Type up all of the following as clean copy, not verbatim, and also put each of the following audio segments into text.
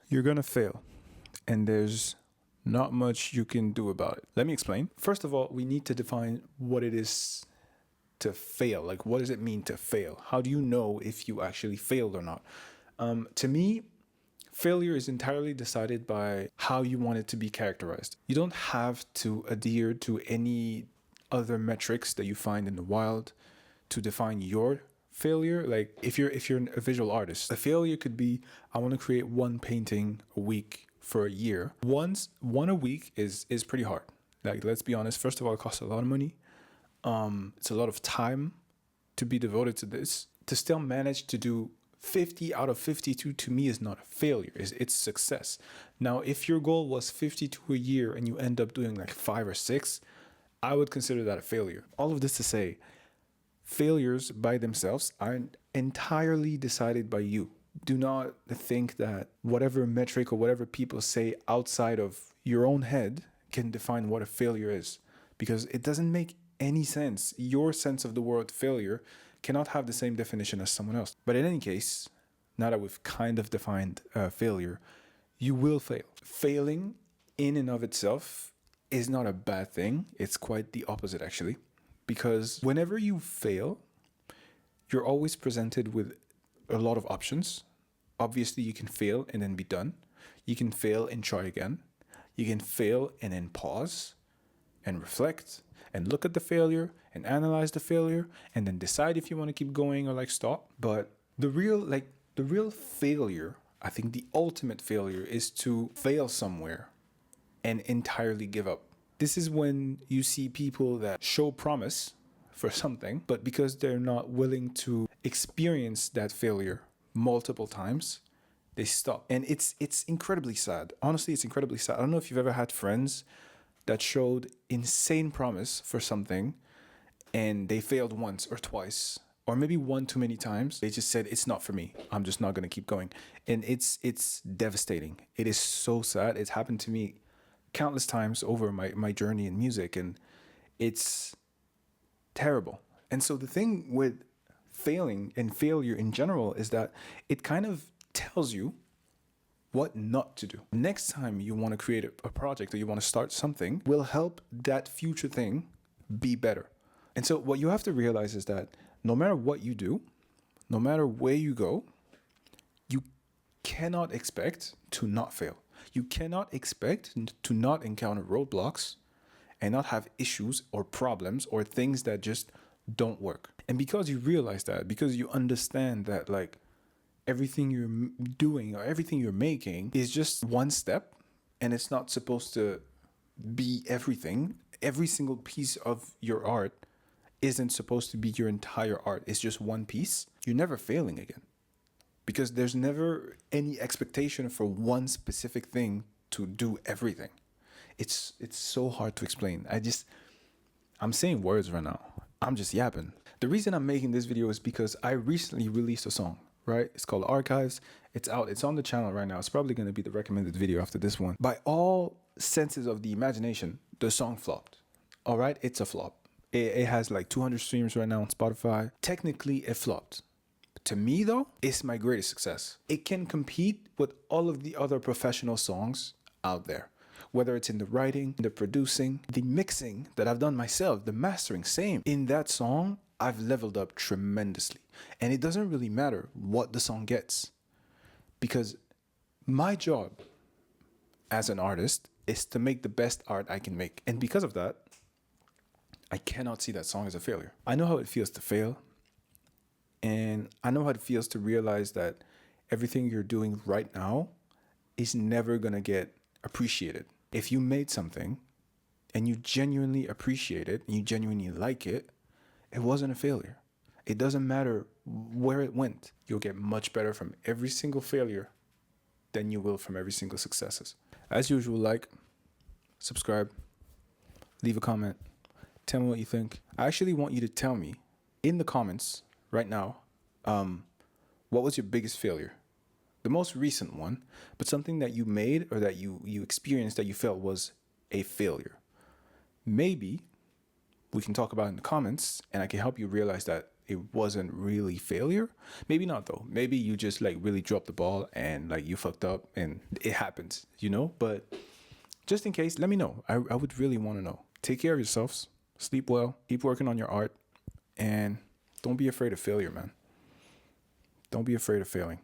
You're gonna fail, and there's not much you can do about it. Let me explain. First of all, we need to define what it is to fail. Like, what does it mean to fail? How do you know if you actually failed or not? To me, failure is entirely decided by how you want it to be characterized. You don't have to adhere to any other metrics that you find in the wild to define your failure. Like if you're a visual artist, a failure could be, I want to create one painting a week for a year. One a week is pretty hard. Like, let's be honest, first of all, it costs a lot of money. It's a lot of time to be devoted to this. To still manage to do 50 out of 52 to me is not a failure, it's success. Now, if your goal was 52 a year and you end up doing like 5 or 6, I would consider that a failure. All of this to say, failures by themselves are entirely decided by you. Do not think that whatever metric or whatever people say outside of your own head can define what a failure is, because it doesn't make any sense. Your sense of the word failure cannot have the same definition as someone else. But in any case, now that we've kind of defined failure, you will fail. Failing in and of itself is not a bad thing. It's quite the opposite, actually, because whenever you fail, you're always presented with a lot of options. Obviously, you can fail and then be done. You can fail and try again. You can fail and then pause and reflect and look at the failure and analyze the failure and then decide if you want to keep going or like stop. But the real failure, I think the ultimate failure, is to fail somewhere and entirely give up. This is when you see people that show promise for something, but because they're not willing to experience that failure multiple times, they stop. And it's incredibly sad. Honestly, it's incredibly sad. I don't know if you've ever had friends that showed insane promise for something and they failed once or twice, or maybe one too many times. They just said, it's not for me. I'm just not going to keep going. And it's devastating. It is so sad. It's happened to me countless times over my journey in music, and it's terrible. And so the thing with failing and failure in general is that it kind of tells you what not to do. Next time you want to create a project or you want to start something, will help that future thing be better. And so what you have to realize is that no matter what you do, no matter where you go, you cannot expect to not fail. You cannot expect to not encounter roadblocks and not have issues or problems or things that just don't work. And because you realize that, because you understand that, like, everything you're doing or everything you're making is just one step, and it's not supposed to be everything. Every single piece of your art isn't supposed to be your entire art. It's just one piece. You're never failing again, because there's never any expectation for one specific thing to do everything. It's so hard to explain. I'm saying words right now. I'm just yapping. The reason I'm making this video is because I recently released a song, right? It's called Archives. It's out. It's on the channel right now. It's probably going to be the recommended video after this one. By all senses of the imagination, the song flopped. All right? It's a flop. It has like 200 streams right now on Spotify. Technically, it flopped. To me, though, it's my greatest success. It can compete with all of the other professional songs out there. Whether it's in the writing, the producing, the mixing that I've done myself, the mastering, same. In that song, I've leveled up tremendously. And it doesn't really matter what the song gets, because my job as an artist is to make the best art I can make. And because of that, I cannot see that song as a failure. I know how it feels to fail. And I know how it feels to realize that everything you're doing right now is never going to get appreciated. If you made something and you genuinely appreciate it and you genuinely like it, it wasn't a failure. It doesn't matter where it went. You'll get much better from every single failure than you will from every single successes. As usual, like, subscribe, leave a comment, tell me what you think. I actually want you to tell me in the comments right now, what was your biggest failure? The most recent one, but something that you made or that you experienced that you felt was a failure. Maybe we can talk about it in the comments, and I can help you realize that it wasn't really failure. Maybe not though. Maybe you just like really dropped the ball and like you fucked up and it happens, you know? But just in case, let me know. I would really want to know. Take care of yourselves. Sleep well. Keep working on your art. And don't be afraid of failure, man. Don't be afraid of failing.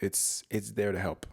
It's there to help.